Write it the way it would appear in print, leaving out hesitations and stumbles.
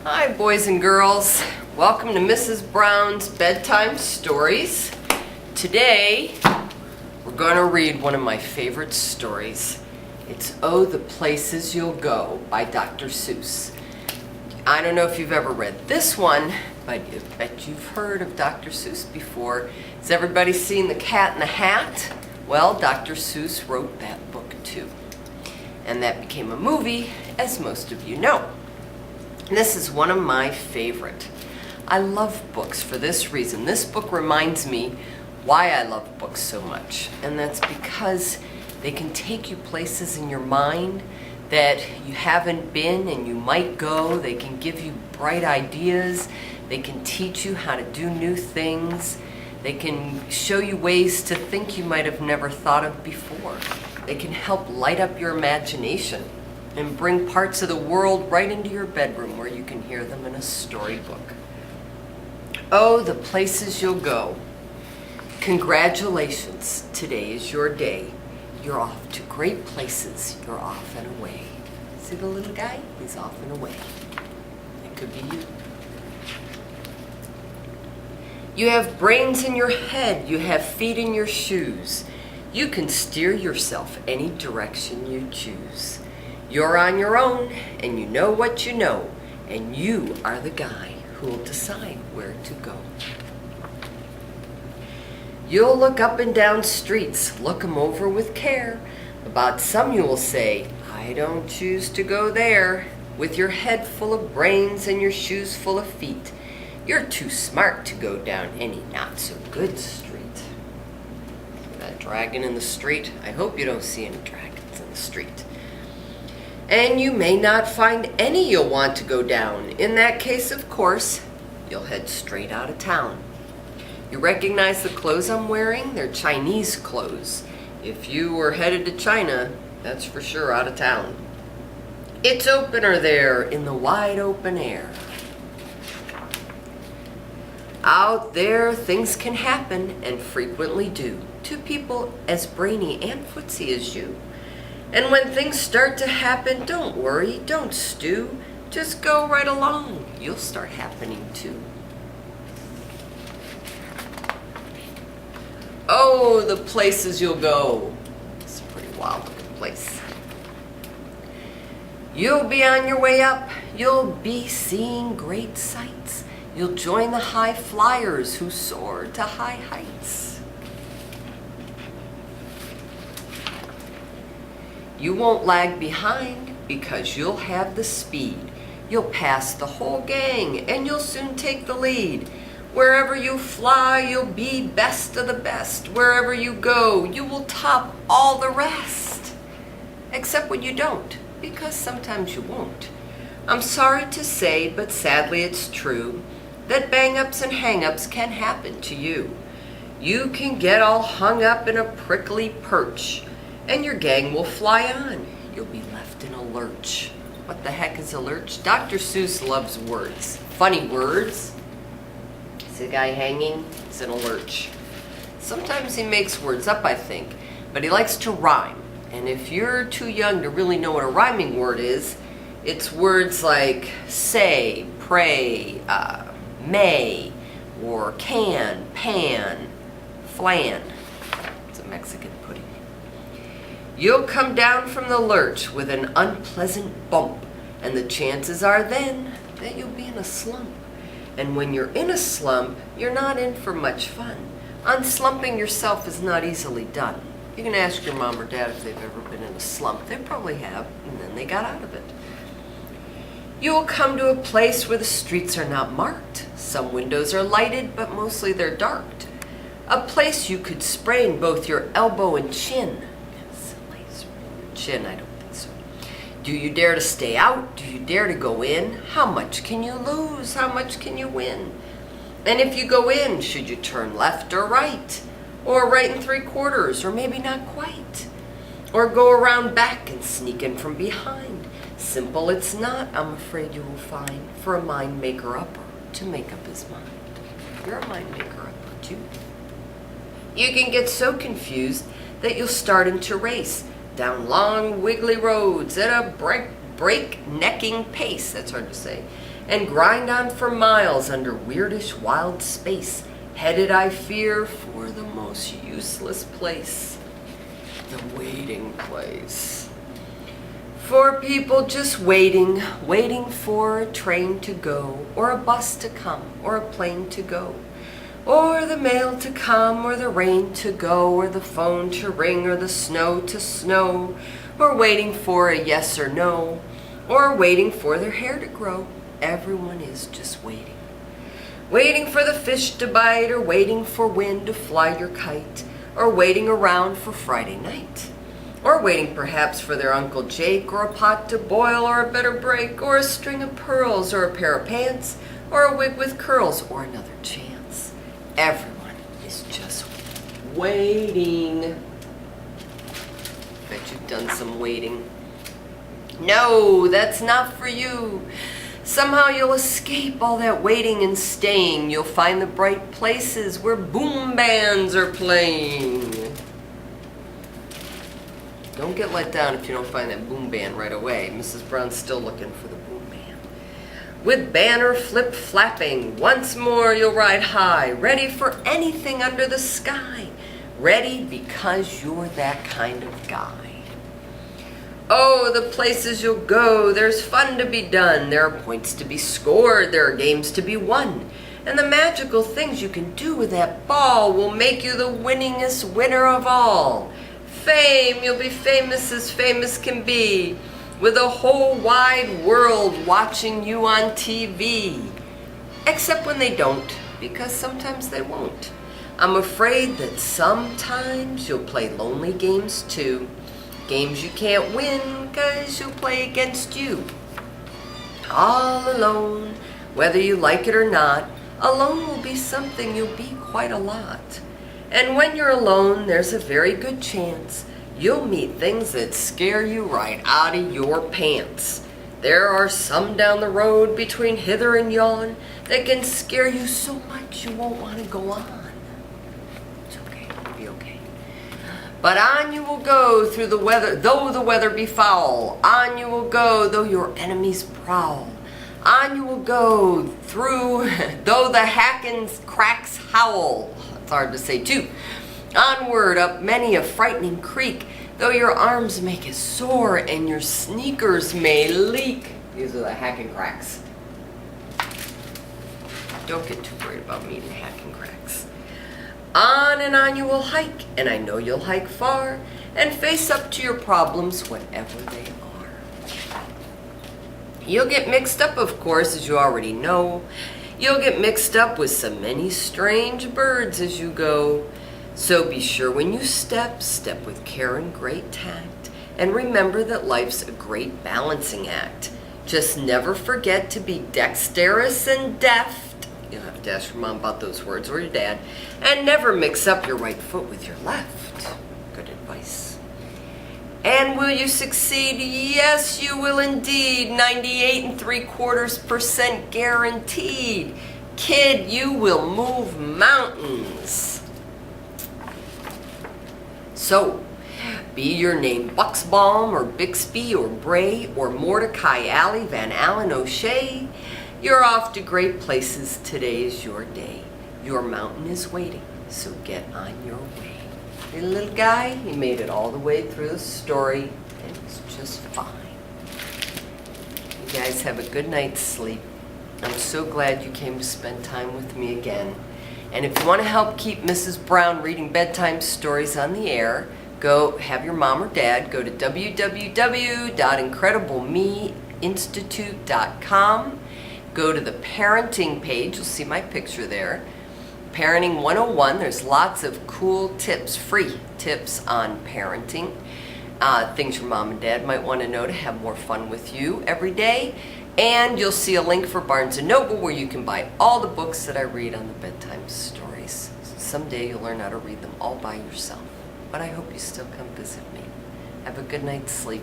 Hi, boys and girls. Welcome to Mrs. Brown's Bedtime Stories. Today, we're going to read one of my favorite stories. It's Oh, the Places You'll Go by Dr. Seuss. I don't know if you've ever read this one, but I bet you've heard of Dr. Seuss before. Has everybody seen The Cat in the Hat? Well, Dr. Seuss wrote that book too. And that became a movie, as most of you know. And this is one of my favorite. I love books for this reason. This book reminds me why I love books so much. And that's because they can take you places in your mind that you haven't been and you might go. They can give you bright ideas. They can teach you how to do new things. They can show you ways to think you might have never thought of before. They can help light up your imagination and bring parts of the world right into your bedroom where you can hear them in a storybook. Oh, the places you'll go. Congratulations, today is your day. You're off to great places. You're off and away. See the little guy? He's off and away. It could be you. You have brains in your head. You have feet in your shoes. You can steer yourself any direction you choose. You're on your own, and you know what you know, and you are the guy who will decide where to go. You'll look up and down streets, look 'em over with care. About some you will say, I don't choose to go there. With your head full of brains and your shoes full of feet, you're too smart to go down any not-so-good street. See that dragon in the street? I hope you don't see any dragons in the street. And you may not find any you'll want to go down. In that case, of course, you'll head straight out of town. You recognize the clothes I'm wearing? They're Chinese clothes. If you were headed to China, that's for sure out of town. It's opener there in the wide open air. Out there, things can happen, and frequently do, to people as brainy and footsy as you. And when things start to happen, don't worry, don't stew. Just go right along. You'll start happening too. Oh, the places you'll go. It's a pretty wild looking place. You'll be on your way up. You'll be seeing great sights. You'll join the high flyers who soar to high heights. You won't lag behind because you'll have the speed. You'll pass the whole gang and you'll soon take the lead. Wherever you fly, you'll be best of the best. Wherever you go, you will top all the rest. Except when you don't, because sometimes you won't. I'm sorry to say, but sadly it's true, that bang-ups and hang-ups can happen to you. You can get all hung up in a prickly perch, and your gang will fly on. You'll be left in a lurch. What the heck is a lurch? Dr. Seuss loves words. Funny words. See a guy hanging? He's in a lurch. Sometimes he makes words up, I think, but he likes to rhyme. And if you're too young to really know what a rhyming word is, it's words like say, pray, may, or can, pan, flan. It's a Mexican pudding. You'll come down from the lurch with an unpleasant bump, and the chances are then that you'll be in a slump. And when you're in a slump, you're not in for much fun. Unslumping yourself is not easily done. You can ask your mom or dad if they've ever been in a slump. They probably have, and then they got out of it. You will come to a place where the streets are not marked. Some windows are lighted, but mostly they're darked. A place you could sprain both your elbow and chin. Chin, I don't think so. Do you dare to stay out? Do you dare to go in? How much can you lose? How much can you win? And if you go in, should you turn left or right? Or right and 3/4, or maybe not quite? Or go around back and sneak in from behind? Simple it's not, I'm afraid you will find, for a mind maker-upper to make up his mind. You're a mind maker-upper too. You can get so confused that you'll start into race down long, wiggly roads at a breaknecking pace, that's hard to say, and grind on for miles under weirdish wild space, headed, I fear, for the most useless place, the waiting place. For people just waiting for a train to go, or a bus to come, or a plane to go, or the mail to come, or the rain to go, or the phone to ring, or the snow to snow, or waiting for a yes or no, or waiting for their hair to grow. Everyone is just waiting. Waiting for the fish to bite, or waiting for wind to fly your kite, or waiting around for Friday night, or waiting perhaps for their Uncle Jake, or a pot to boil, or a better break, or a string of pearls, or a pair of pants, or a wig with curls, or another chance. Everyone is just waiting. Bet you've done some waiting. No, that's not for you. Somehow you'll escape all that waiting and staying. You'll find the bright places where boom bands are playing. Don't get let down if you don't find that boom band right away. Mrs. Brown's still looking for the boom band. With banner flip-flapping, once more you'll ride high, ready for anything under the sky. Ready because you're that kind of guy. Oh, the places you'll go, there's fun to be done. There are points to be scored, there are games to be won. And the magical things you can do with that ball will make you the winningest winner of all. Fame, you'll be famous as famous can be, with a whole wide world watching you on TV. Except when they don't, because sometimes they won't. I'm afraid that sometimes you'll play lonely games too. Games you can't win, 'cause you'll play against you. All alone, whether you like it or not, alone will be something you'll be quite a lot. And when you're alone, there's a very good chance you'll meet things that scare you right out of your pants. There are some down the road between hither and yon that can scare you so much you won't want to go on. It's okay, it'll be okay. But on you will go through the weather, though the weather be foul. On you will go, though your enemies prowl. On you will go through, though the hack and cracks howl. It's hard to say too. Onward up many a frightening creek, though your arms may get sore and your sneakers may leak. These are the hack and cracks. Don't get too worried about me and hack and cracks. On and on you will hike, and I know you'll hike far, and face up to your problems whatever they are. You'll get mixed up, of course, as you already know. You'll get mixed up with so many strange birds as you go. So be sure when you step with care and great tact, and remember that life's a great balancing act. Just never forget to be dexterous and deft. You'll have to ask your mom about those words, or your dad. And never mix up your right foot with your left. Good advice. And will you succeed? Yes, you will indeed. 98.75% guaranteed. Kid, you will move mountains. So, be your name Buxbaum or Bixby or Bray or Mordecai Alley, Van Allen O'Shea. You're off to great places. Today is your day. Your mountain is waiting, so get on your way. Your little guy, he made it all the way through the story, and it's just fine. You guys have a good night's sleep. I'm so glad you came to spend time with me again. And if you want to help keep Mrs. Brown reading bedtime stories on the air, go have your mom or dad go to www.incredible.meinstitute.com. Go to the parenting page. You'll see my picture there. Parenting 101. There's lots of cool tips, free tips on parenting. Things your mom and dad might want to know to have more fun with you every day. And you'll see a link for Barnes & Noble where you can buy all the books that I read on the bedtime stories. Someday you'll learn how to read them all by yourself. But I hope you still come visit me. Have a good night's sleep.